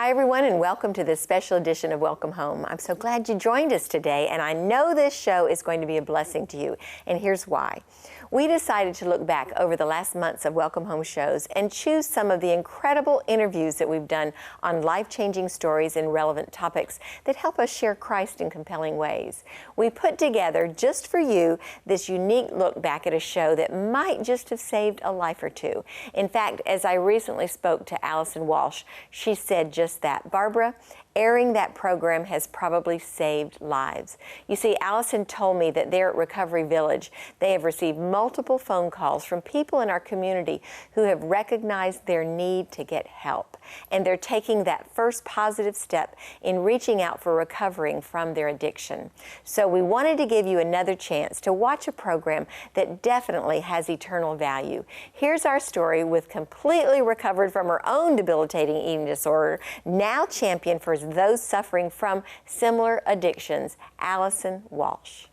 Hi everyone, and welcome to this special edition of Welcome Home. I'm so glad you joined us today, and I know this show is going to be a blessing to you, and here's why. We decided to look back over the last months of Welcome Home shows and choose some of the incredible interviews that we've done on life-changing stories and relevant topics that help us share Christ in compelling ways. We put together, just for you, this unique look back at a show that might just have saved a life or two. In fact, as I recently spoke to Alison Walsh, she said just that. Barbara, airing that program has probably saved lives. You see, Allison told me that there at Recovery Village, they have received multiple phone calls from people in our community who have recognized their need to get help. And they're taking that first positive step in reaching out for recovering from their addiction. So we wanted to give you another chance to watch a program that definitely has eternal value. Here's our story with completely recovered from her own debilitating eating disorder, now champion for those suffering from similar addictions, Alison Walsh.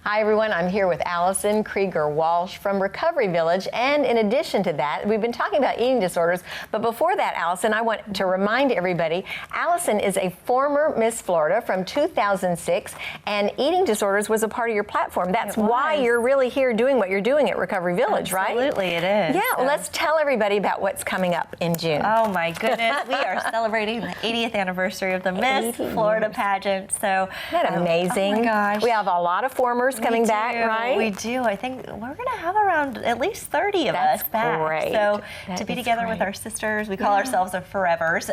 Hi everyone, I'm here with Alison Krieger Walsh from Recovery Village, and in addition to that, we've been talking about eating disorders, but before that, Alison, I want to remind everybody, Alison is a former Miss Florida from 2006, and eating disorders was a part of your platform. That's why you're really here doing what you're doing at Recovery Village, right? Absolutely, it is. Yeah, so let's tell everybody about what's coming up in June. Oh my goodness, we are celebrating the 80th anniversary of the Miss Florida pageant. So isn't that amazing? Oh my gosh. We have a lot of formers coming back, right? We do. I think we're going to have around at least 30 of us back. Great. So to be together with our sisters, we call ourselves the Forevers.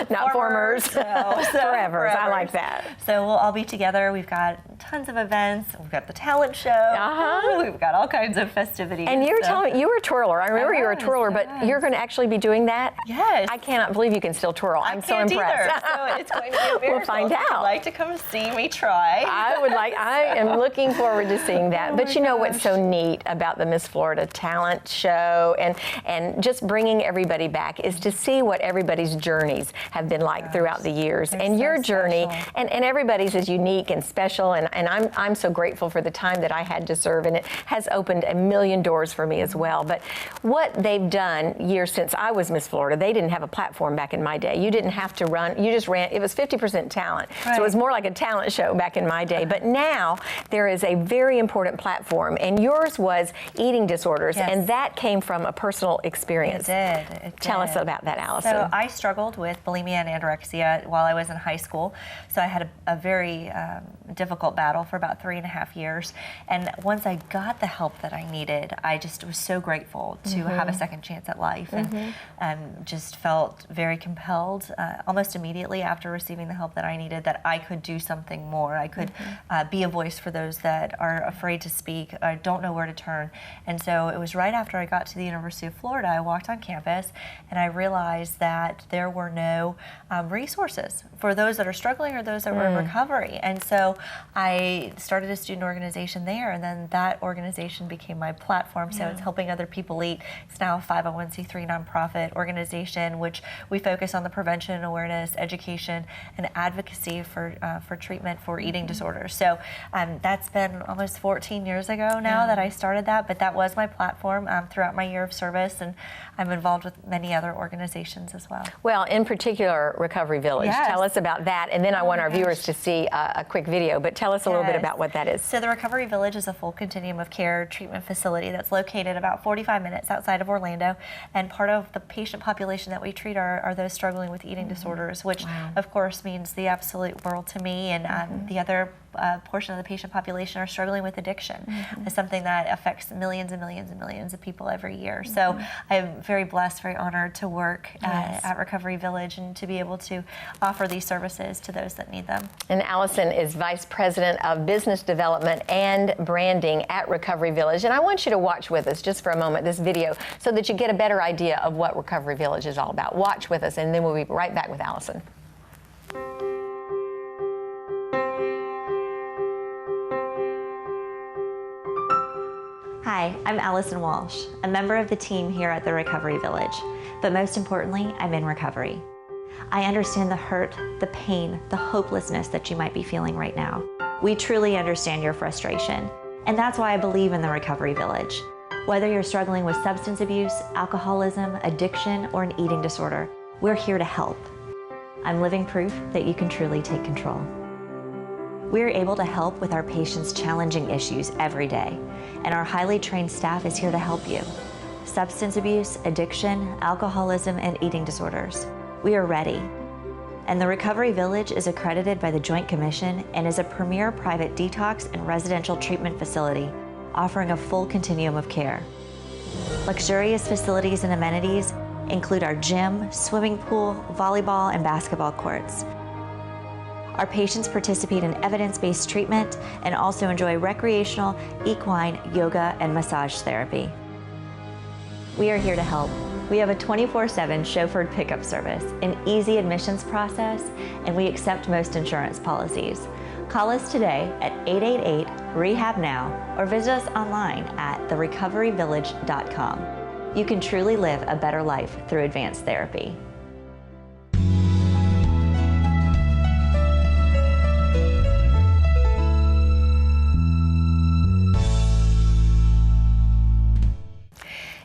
Not formers. No, Forevers. I like that. So we'll all be together. We've got tons of events. We've got the talent show. We've got all kinds of festivities. And you were telling me, you were a twirler. I remember you were a twirler, but you're going to actually be doing that? Yes. I cannot believe you can still twirl. I'm so impressed. So it's going to be a miracle. We'll find out. If you'd like to come see me try. I am looking forward to seeing that. But you know what's so neat about the Miss Florida talent show and just bringing everybody back is to see what everybody's journeys have been like throughout the years. They're and so your journey, special. and everybody's is unique and special, and I'm so grateful for the time that I had to serve, and it has opened a million doors for me as well. But what they've done years since I was Miss Florida, they didn't have a platform back in my day. You didn't have to run, you just ran, it was 50% talent. Right. So it was more like a talent show back in my day. But now there is a very important platform, and yours was eating disorders, and that came from a personal experience. It did. Tell us about that, Allison. So I struggled with bulimia and anorexia while I was in high school. So I had a very difficult battle for about 3.5 years. And once I got the help that I needed, I just was so grateful to have a second chance at life, and just felt very compelled almost immediately after receiving the help that I needed that I could do something more. I could be a voice for those that are afraid to speak, or don't know where to turn. And so it was right after I got to the University of Florida, I walked on campus and I realized that there were no resources for those that are struggling or those that were in recovery. And so I started a student organization there, and then that organization became my platform. So it's helping other people eat. It's now a 501c3 nonprofit organization, which we focus on the prevention, awareness, education, and advocacy for treatment for eating disorders. So that's been almost 14 years ago now that I started that, but that was my platform throughout my year of service, and I'm involved with many other organizations as well. Well, in particular, Recovery Village. Yes. Tell us about that, and then I want our viewers to see a quick video, but tell us a little bit about what that is. So the Recovery Village is a full continuum of care treatment facility that's located about 45 minutes outside of Orlando, and part of the patient population that we treat are those struggling with eating disorders, which of course means the absolute world to me, and the other portion of the patient population are struggling with addiction. It's something that affects millions and millions and millions of people every year. So I'm very blessed, very honored to work at Recovery Village and to be able to offer these services to those that need them. And Allison is Vice President of Business Development and Branding at Recovery Village. And I want you to watch with us just for a moment this video so that you get a better idea of what Recovery Village is all about. Watch with us, and then we'll be right back with Allison. Hi, I'm Alison Walsh, a member of the team here at the Recovery Village, but most importantly, I'm in recovery. I understand the hurt, the pain, the hopelessness that you might be feeling right now. We truly understand your frustration, and that's why I believe in the Recovery Village. Whether you're struggling with substance abuse, alcoholism, addiction, or an eating disorder, We're here to help. I'm living proof that you can truly take control. We're able to help with our patients' challenging issues every day, and our highly trained staff is here to help you. Substance abuse, addiction, alcoholism, and eating disorders. We are ready. And the Recovery Village is accredited by the Joint Commission and is a premier private detox and residential treatment facility, offering a full continuum of care. Luxurious facilities and amenities include our gym, swimming pool, volleyball, and basketball courts. Our patients participate in evidence-based treatment and also enjoy recreational, equine, yoga, and massage therapy. We are here to help. We have a 24/7 chauffeured pickup service, an easy admissions process, and we accept most insurance policies. Call us today at 888-REHAB-NOW or visit us online at therecoveryvillage.com. You can truly live a better life through advanced therapy.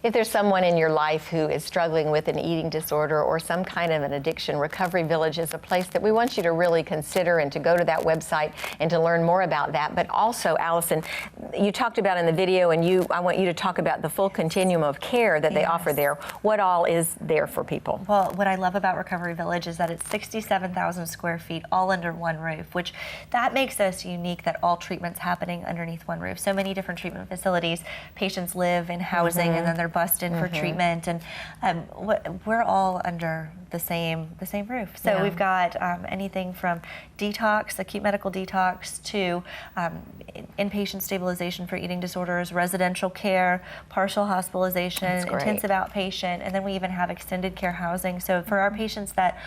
If there's someone in your life who is struggling with an eating disorder or some kind of an addiction, Recovery Village is a place that we want you to really consider and to go to that website and to learn more about that. But also, Allison, you talked about in the video, and I want you to talk about the full continuum of care that they offer there. What all is there for people? Well, what I love about Recovery Village is that it's 67,000 square feet all under one roof, which that makes us unique, that all treatment's happening underneath one roof. So many different treatment facilities, patients live in housing and then they're bused in for treatment, and we're all under the same roof. So we've got anything from detox, acute medical detox, to inpatient stabilization for eating disorders, residential care, partial hospitalization, intensive outpatient, and then we even have extended care housing. So for our patients that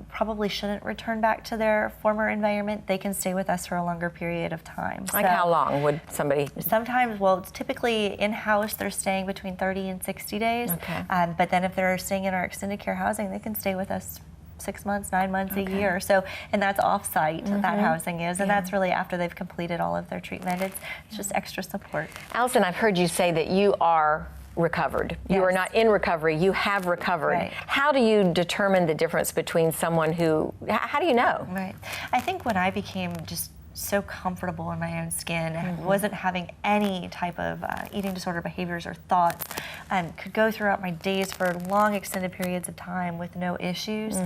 probably shouldn't return back to their former environment, they can stay with us for a longer period of time. Like how long would somebody? Sometimes, well, it's typically in-house, they're staying between 30 and 60 days. Okay. But then if they're staying in our extended care housing, they can stay with us 6 months, 9 months, a year. So, and that's off-site, that housing is, and that's really after they've completed all of their treatment. It's just extra support. Allison, I've heard you say that you are recovered. You are not in recovery, you have recovered. Right. How do you determine the difference between someone who, how do you know? Right. I think when I became just so comfortable in my own skin, wasn't having any type of eating disorder behaviors or thoughts, and could go throughout my days for long extended periods of time with no issues.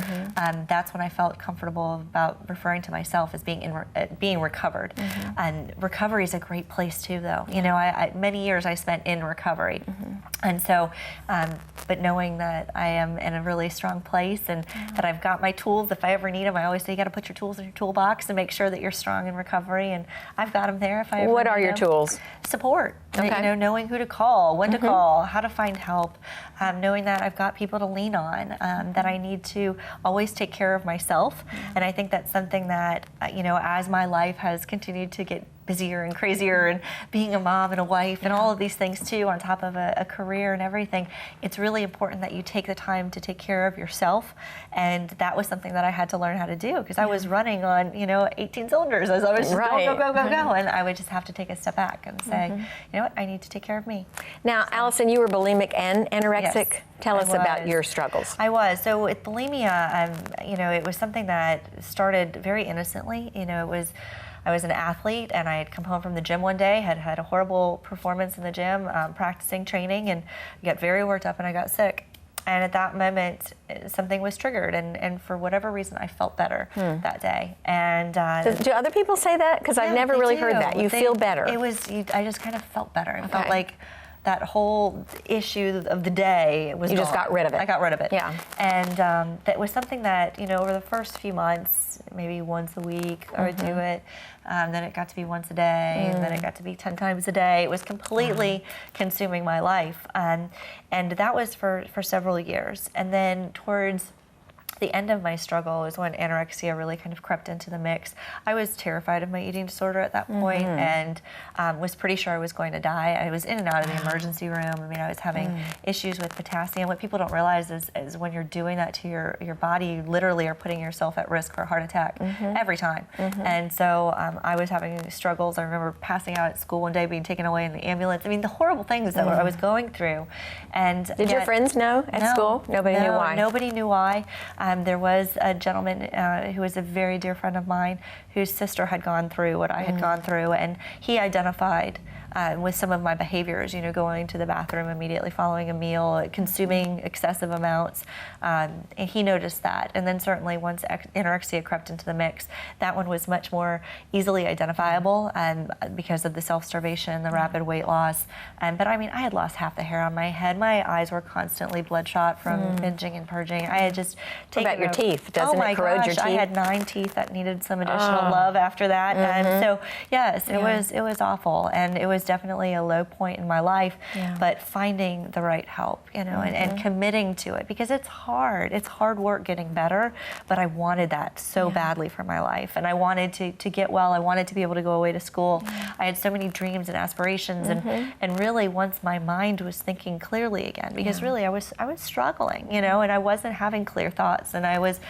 That's when I felt comfortable about referring to myself as being recovered. And recovery is a great place too, though. You know, many years I spent in recovery, and so, but knowing that I am in a really strong place and that I've got my tools, if I ever need them, I always say you got to put your tools in your toolbox and make sure that you're strong in recovery, and I've got them there if I ever What need are your them. Tools? Support. Okay. You know, knowing who to call, when to call, how to find help, knowing that I've got people to lean on, that I need to always take care of myself. And I think that's something that, you know, as my life has continued to get busier and crazier, and being a mom and a wife and all of these things too, on top of a career and everything, it's really important that you take the time to take care of yourself. And that was something that I had to learn how to do, because I was running on, you know, 18 cylinders as I was just go, and I would just have to take a step back and say, you know what, I need to take care of me. Now, Allison, you were bulimic and anorexic. Yes, Tell us about your struggles. I was. So with bulimia, you know, it was something that started very innocently. You know, I was an athlete, and I had come home from the gym one day, had a horrible performance in the gym, practicing training, and got very worked up, and I got sick. And at that moment, something was triggered, and for whatever reason, I felt better that day. And do other people say that? Because I've never really heard that. You feel better. I just kind of felt better. I felt like that whole issue of the day was You just got rid of it. I got rid of it. Yeah. And that was something that, you know, over the first few months, maybe once a week I would do it. Then it got to be once a day, and then it got to be 10 times a day. It was completely consuming my life. And that was for several years. And then towards the end of my struggle is when anorexia really kind of crept into the mix. I was terrified of my eating disorder at that point, and was pretty sure I was going to die. I was in and out of the emergency room. I mean, I was having issues with potassium. What people don't realize is when you're doing that to your body, you literally are putting yourself at risk for a heart attack every time. And so I was having struggles. I remember passing out at school one day, being taken away in the ambulance. I mean, the horrible things that I was going through. And did your friends know at school? Nobody knew why? Nobody knew why. There was a gentleman who was a very dear friend of mine whose sister had gone through what I had gone through, and he identified with some of my behaviors, you know, going to the bathroom immediately following a meal, consuming excessive amounts, and he noticed that. And then certainly once anorexia crept into the mix, that one was much more easily identifiable because of the self-starvation, the rapid weight loss. But I mean, I had lost half the hair on my head. My eyes were constantly bloodshot from binging and purging. I had just taken What about your teeth? Doesn't it corrode your teeth? I had 9 teeth that needed some additional love after that. And so, yes, it was awful. And it was definitely a low point in my life, but finding the right help, you know, and committing to it, because it's hard. It's hard work getting better, but I wanted that so badly for my life. And I wanted to get well. I wanted to be able to go away to school. I had so many dreams and aspirations, and really once my mind was thinking clearly again, because really I was struggling, you know, and I wasn't having clear thoughts, and I was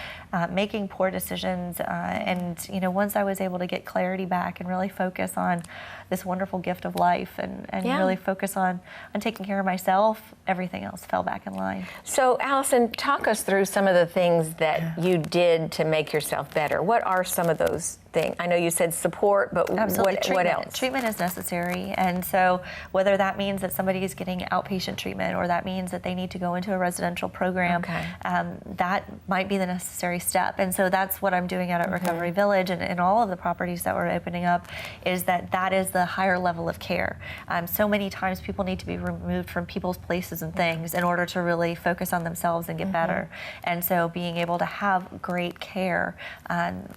making poor decisions, and you know, once I was able to get clarity back and really focus on this wonderful gift of life and really focus on taking care of myself, everything else fell back in line. So Allison, talk us through some of the things that you did to make yourself better. What are some of those things? I know you said support, but what else? Treatment is necessary, and so whether that means that somebody is getting outpatient treatment or that means that they need to go into a residential program, that might be the necessary step. And so that's what I'm doing out at Recovery Village and all of the properties that we're opening up, is that is the higher level of care. So many times people need to be removed from people's places and things in order to really focus on themselves and get better. And so being able to have great care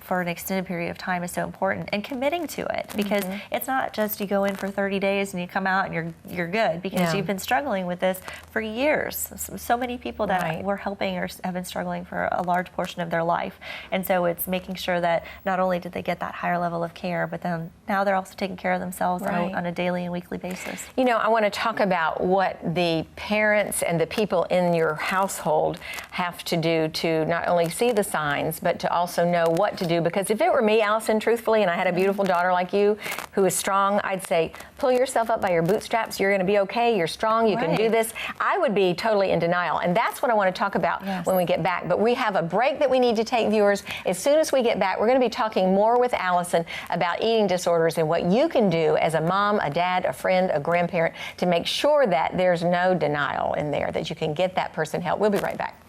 for an extended period of time is so important, and committing to it, because it's not just you go in for 30 days and you come out and you're good, because you've been struggling with this for years. So many people that we're helping have been struggling for a large portion of their life. And so it's making sure that not only did they get that higher level of care, but then now they're also taking care of themselves on a daily and weekly basis. You know, I want to talk about what the parents and the people in your household have to do to not only see the signs, but to also know what to do. Because if it were me, Allison, truthfully, and I had a beautiful daughter like you who is strong, I'd say, pull yourself up by your bootstraps. You're going to be okay. You're strong. You can do this. I would be totally in denial. And that's what I want to talk about when we get back. But we have a break that we need to take, viewers. As soon as we get back, we're going to be talking more with Allison about eating disorders and what you can do as a mom, a dad, a friend, a grandparent to make sure that there's no denial in there, that you can get that person help. We'll be right back.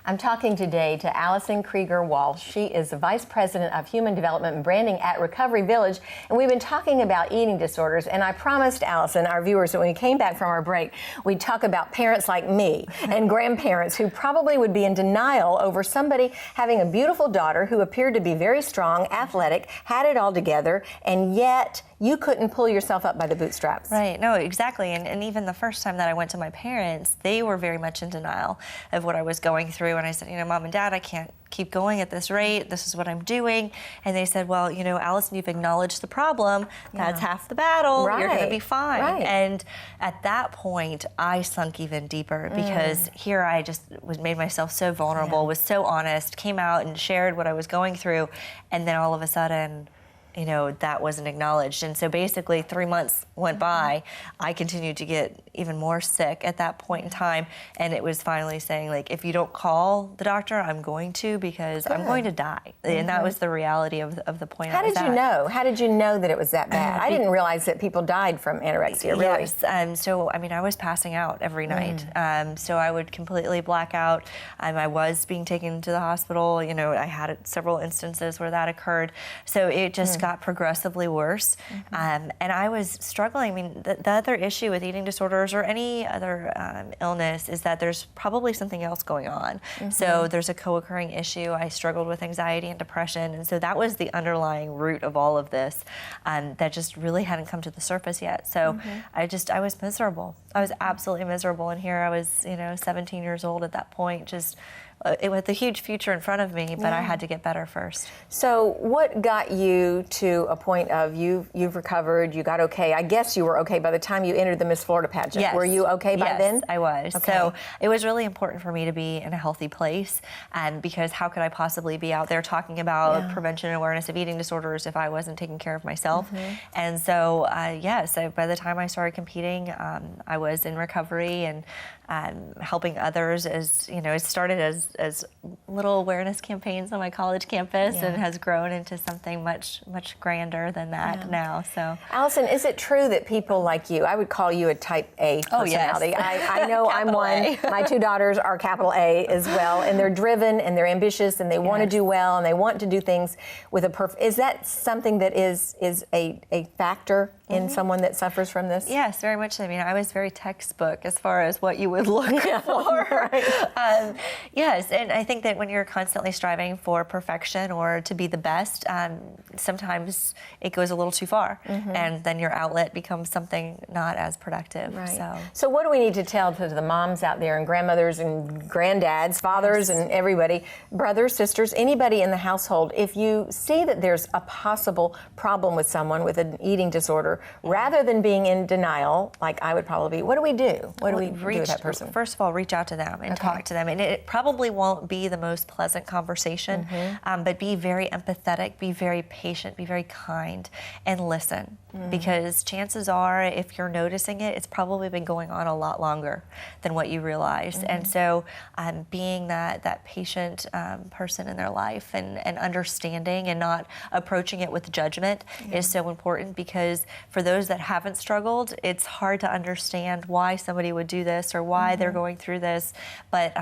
I'm talking today to Alison Krieger Walsh. She is the Vice President of Human Development and Branding at Recovery Village, and we've been talking about eating disorders. And I promised Allison, our viewers, that when we came back from our break, we'd talk about parents like me and grandparents who probably would be in denial over somebody having a beautiful daughter who appeared to be very strong, athletic, had it all together, and yet you couldn't pull yourself up by the bootstraps. Right, no, exactly. And even the first time that I went to my parents, they were very much in denial of what I was going through. And I said, you know, Mom and Dad, I can't keep going at this rate. This is what I'm doing. And they said, well, you know, Allison, you've acknowledged the problem. That's half the battle. You're going to be fine. And at that point, I sunk even deeper, because here I just made myself so vulnerable, was so honest, came out and shared what I was going through. And then all of a sudden, you know, that wasn't acknowledged. And so basically 3 months went by. I continued to get even more sick at that point in time. And it was finally saying, like, if you don't call the doctor, I'm going to, because I'm going to die. And that was the reality of the point. How did you know? How did you know that it was that bad? I didn't realize that people died from anorexia, really. Yes. So, I mean, I was passing out every night. So I would completely black out. I was being taken to the hospital. You know, I had several instances where that occurred. So it just just got progressively worse. And I was struggling. I mean, the other issue with eating disorders or any other illness is that there's probably something else going on. So there's a co-occurring issue. I struggled with anxiety and depression, and so that was the underlying root of all of this that just really hadn't come to the surface yet. So I was miserable. I was absolutely miserable, and here I was, 17 years old at that point, just with a huge future in front of me, but I had to get better first. So what got you to a point of you've recovered, you got okay? I guess you were okay by the time you entered the Miss Florida pageant. Yes. Were you okay by then? Yes, I was. Okay. So it was really important for me to be in a healthy place, because how could I possibly be out there talking about prevention and awareness of eating disorders if I wasn't taking care of myself? And so, so by the time I started competing, I was in recovery and helping others. As it started as little awareness campaigns on my college campus and has grown into something much grander than that now. So, Allison, is it true that people like you, I would call you a type A personality. Oh, yes. I know I'm one. My two daughters are capital A as well, and they're driven and they're ambitious and they want to do well and they want to do things with a perfect. Is that something that is a factor in someone that suffers from this? Yes, very much. I mean, I was very textbook as far as what you would look for. Yes, and I think that when you're constantly striving for perfection or to be the best, sometimes it goes a little too far, and then your outlet becomes something not as productive. Right. So what do we need to tell to the moms out there and grandmothers and granddads, fathers and everybody, brothers, sisters, anybody in the household, if you see that there's a possible problem with someone with an eating disorder, rather than being in denial, like I would probably be, what do we do? What do we do with that person? First of all, reach out to them and talk to them. And it probably won't be the most pleasant conversation, but be very empathetic, be very patient, be very kind, and listen. Because chances are, if you're noticing it, it's probably been going on a lot longer than what you realize. And so being that patient person in their life and understanding and not approaching it with judgment is so important, because for those that haven't struggled, it's hard to understand why somebody would do this or why they're going through this, but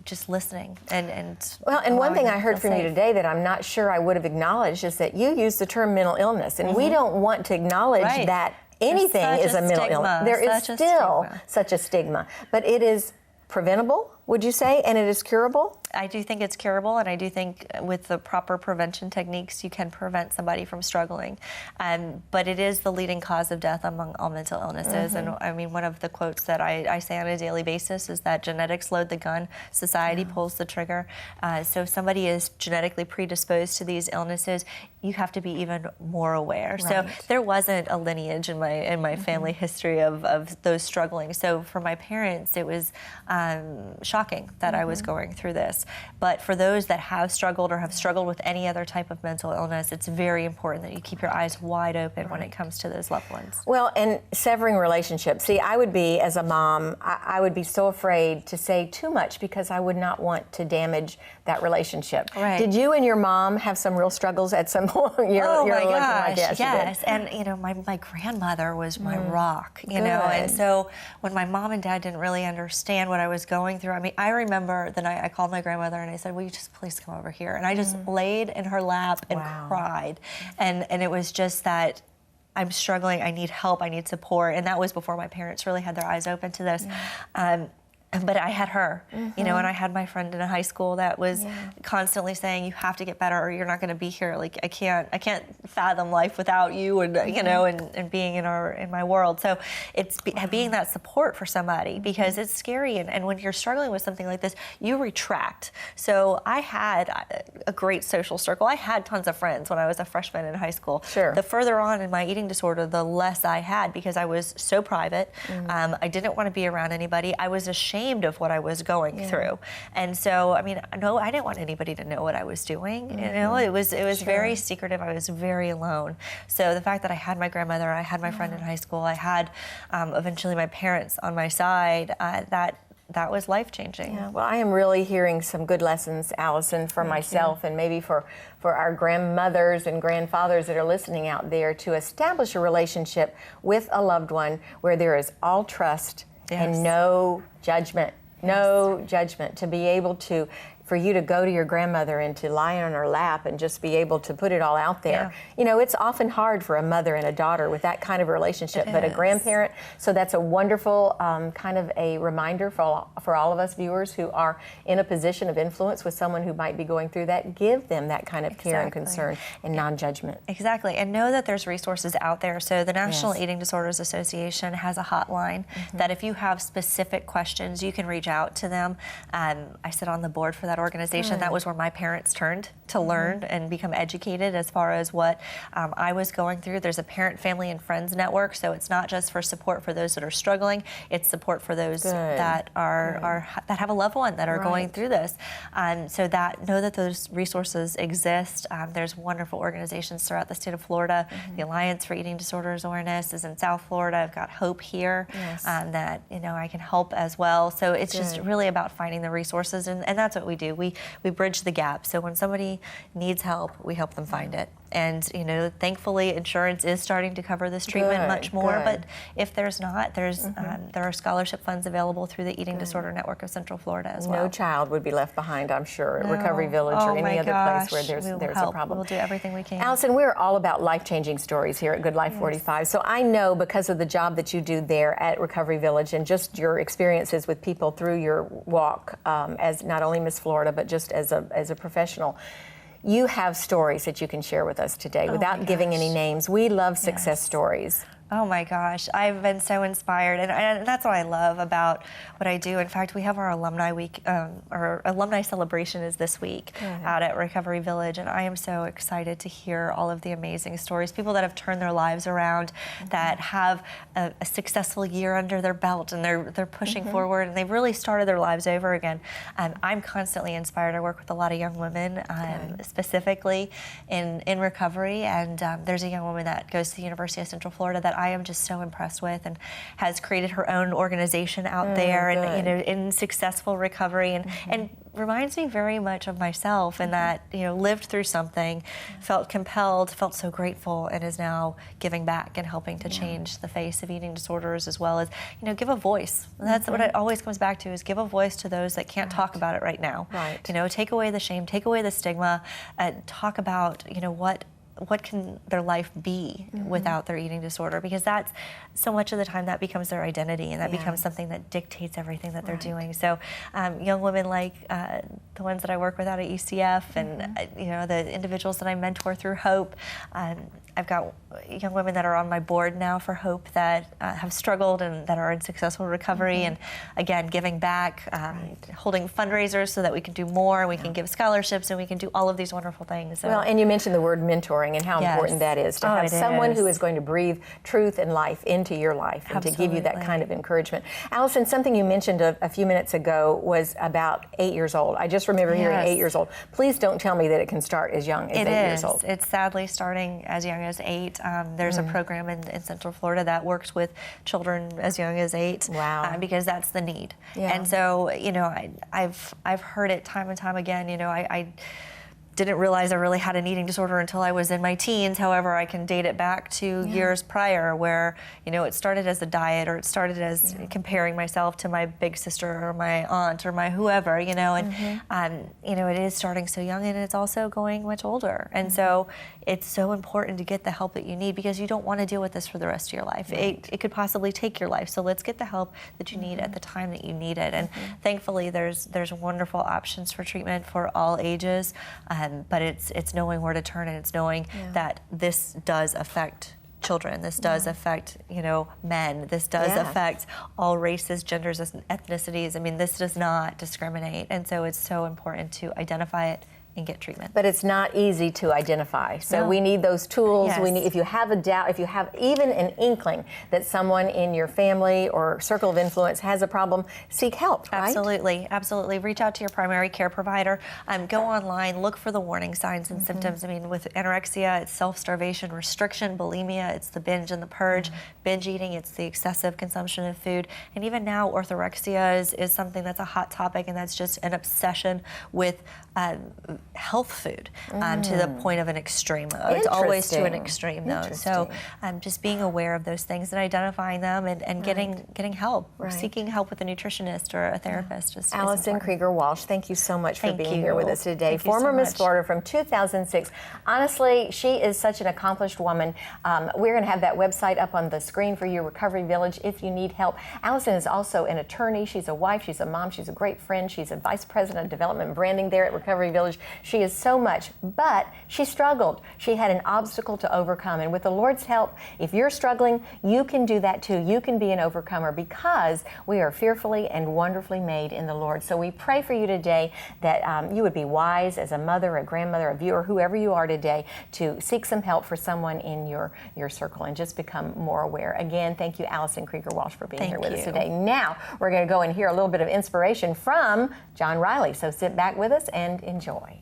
just listening and one thing I heard from you today that I'm not sure I would have acknowledged is that you use the term mental illness, and we don't want to acknowledge that anything is a mental illness. There is still such a stigma, but it is preventable, would you say, and it is curable? I do think it's curable, and I do think with the proper prevention techniques, you can prevent somebody from struggling. But it is the leading cause of death among all mental illnesses. And I mean, one of the quotes that I say on a daily basis is that genetics load the gun, society pulls the trigger. So if somebody is genetically predisposed to these illnesses, you have to be even more aware. So there wasn't a lineage in my family history of those struggling. So for my parents, it was shocking that I was going through this. But for those that have struggled or have struggled with any other type of mental illness, it's very important that you keep your eyes wide open when it comes to those loved ones. Well, and severing relationships. See, I would be, as a mom, I would be so afraid to say too much because I would not want to damage that relationship. Right. Did you and your mom have some real struggles at some point? My gosh, yes. And my grandmother was my rock, and so when my mom and dad didn't really understand what I was going through, I mean, I remember the night I called my grandmother and I said, will you just please come over here? And I just laid in her lap and cried. And it was just that I'm struggling, I need help, I need support. And that was before my parents really had their eyes open to this. But I had her, and I had my friend in high school that was constantly saying, you have to get better or you're not going to be here. Like, I can't fathom life without you and, and being in my world. So it's being that support for somebody, because it's scary. And when you're struggling with something like this, you retract. So I had a great social circle. I had tons of friends when I was a freshman in high school. Sure. The further on in my eating disorder, the less I had, because I was so private. I didn't want to be around anybody. I was ashamed of what I was going through. And so, I mean, no, I didn't want anybody to know what I was doing. It was very secretive. I was very alone. So the fact that I had my grandmother, I had my friend in high school, I had eventually my parents on my side, that was life-changing. Yeah, well, I am really hearing some good lessons, Allison, for myself and maybe for our grandmothers and grandfathers that are listening out there, to establish a relationship with a loved one where there is all trust and no judgment. No judgment, to be able to, for you to go to your grandmother and to lie on her lap and just be able to put it all out there. You know, it's often hard for a mother and a daughter with that kind of relationship, but a grandparent, so that's a wonderful kind of a reminder for all of us viewers who are in a position of influence with someone who might be going through that. Give them that kind of care and concern and non-judgment. Exactly, and know that there's resources out there. So the National Eating Disorders Association has a hotline that if you have specific questions, you can reach out to them. I sit on the board for that organization. That was where my parents turned to learn and become educated as far as what I was going through. There's a parent, family, and friends network, so it's not just for support for those that are struggling, it's support for those that that have a loved one that are going through this. So that know that those resources exist. There's wonderful organizations throughout the state of Florida. The Alliance for Eating Disorders Awareness is in South Florida. I've got Hope here that I can help as well. So it's just really about finding the resources, and that's what we do. We bridge the gap. So when somebody needs help, we help them find it. And thankfully, insurance is starting to cover this treatment much more. But if there's not, there are scholarship funds available through the Eating Disorder Network of Central Florida as well. No child would be left behind, I'm sure, at Recovery Village or any other place where there's a problem. We'll do everything we can. Allison, we're all about life-changing stories here at Good Life 45. So I know, because of the job that you do there at Recovery Village and just your experiences with people through your walk as not only Miss Florida, but just as a professional, you have stories that you can share with us today without giving any names. We love success stories. Oh my gosh, I've been so inspired, and that's what I love about what I do. In fact, we have our alumni week, our alumni celebration is this week out at Recovery Village, and I am so excited to hear all of the amazing stories. People that have turned their lives around, that have a successful year under their belt, and they're pushing forward, and they've really started their lives over again. I'm constantly inspired. I work with a lot of young women, specifically in recovery, and there's a young woman that goes to the University of Central Florida that I am just so impressed with, and has created her own organization out there, and in successful recovery, and reminds me very much of myself, in that lived through something, felt compelled, felt so grateful, and is now giving back and helping to change the face of eating disorders, as well as give a voice. And that's what it always comes back to, is give a voice to those that can't talk about it right now. Take away the shame, take away the stigma, and talk about what can their life be without their eating disorder, because that's so much of the time that becomes their identity, and that becomes something that dictates everything that they're doing. So young women like the ones that I work with out at ECF, and the individuals that I mentor through Hope, I've got young women that are on my board now for Hope that have struggled and that are in successful recovery, and again, giving back, holding fundraisers so that we can do more, we can give scholarships, and we can do all of these wonderful things. So. Well, and you mentioned the word mentoring and how important that is, to have someone who is going to breathe truth and life into your life, and to give you that kind of encouragement. Allison, something you mentioned a few minutes ago was about 8 years old. I just remember hearing 8 years old. Please don't tell me that it can start as young as 8 years old. It's sadly starting as young as 8. There's a program in Central Florida that works with children as young as 8. Wow. Because that's the need. And so, I've heard it time and time again. I didn't realize I really had an eating disorder until I was in my teens. However, I can date it back to years prior, where it started as a diet, or it started as comparing myself to my big sister or my aunt or my whoever, and it is starting so young, and it's also going much older. And so it's so important to get the help that you need, because you don't want to deal with this for the rest of your life. It could possibly take your life. So let's get the help that you need at the time that you need it. And thankfully, there's wonderful options for treatment for all ages. But it's knowing where to turn, and it's knowing that this does affect children. This does affect, men. This does affect all races, genders, ethnicities. I mean, this does not discriminate. And so it's so important to identify it and get treatment. But it's not easy to identify. So we need those tools. We need, if you have a doubt, if you have even an inkling that someone in your family or circle of influence has a problem, seek help, right? Absolutely, absolutely. Reach out to your primary care provider. Go online, look for the warning signs and symptoms. I mean, with anorexia, it's self-starvation, restriction, bulimia, it's the binge and the purge. Binge eating, it's the excessive consumption of food. And even now, orthorexia is something that's a hot topic, and that's just an obsession with health food to the point of an extreme. It's always to an extreme, though. So just being aware of those things and identifying them and getting help, seeking help with a nutritionist or a therapist. Is Alison Krieger Walsh, thank you so much for being here with us today. Thank you Former so Miss much. Florida from 2006. Honestly, she is such an accomplished woman. We're going to have that website up on the screen for your Recovery Village if you need help. Alison is also an attorney. She's a wife. She's a mom. She's a great friend. She's a vice president of development and branding there at Recovery Village. She is so much, but she struggled. She had an obstacle to overcome. And with the Lord's help, if you're struggling, you can do that too. You can be an overcomer because we are fearfully and wonderfully made in the Lord. So we pray for you today that you would be wise as a mother, a grandmother, a viewer, whoever you are today, to seek some help for someone in your circle and just become more aware. Again, thank you, Alison Krieger Walsh, for being here with us today. Now, we're going to go and hear a little bit of inspiration from John Riley. So sit back with us and enjoy.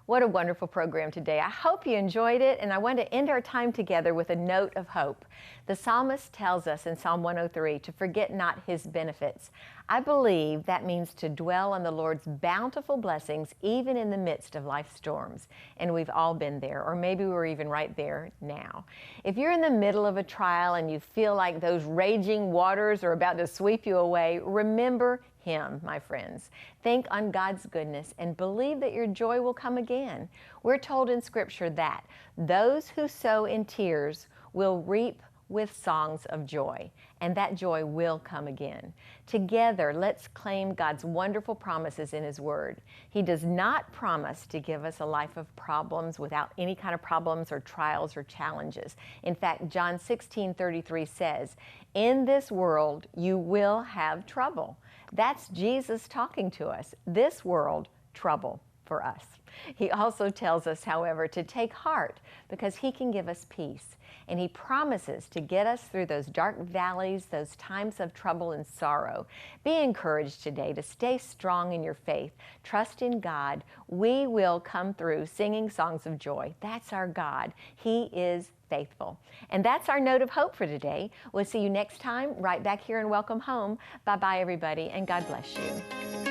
What a wonderful program today. I hope you enjoyed it, and I want to end our time together with a note of hope. The psalmist tells us in Psalm 103 to forget not his benefits. I believe that means to dwell on the Lord's bountiful blessings even in the midst of life's storms. And we've all been there, or maybe we're even right there now. If you're in the middle of a trial and you feel like those raging waters are about to sweep you away, remember Him, my friends. Think on God's goodness and believe that your joy will come again. We're told in Scripture that those who sow in tears will reap with songs of joy, and that joy will come again. Together, let's claim God's wonderful promises in His Word. He does not promise to give us a life of problems without any kind of problems or trials or challenges. In fact, John 16:33 says, "In this world you will have trouble." That's Jesus talking to us. This world, trouble for us. He also tells us, however, to take heart because He can give us peace. And He promises to get us through those dark valleys, those times of trouble and sorrow. Be encouraged today to stay strong in your faith. Trust in God. We will come through singing songs of joy. That's our God. He is faithful. And that's our note of hope for today. We'll see you next time right back here in Welcome Home. Bye-bye, everybody, and God bless you.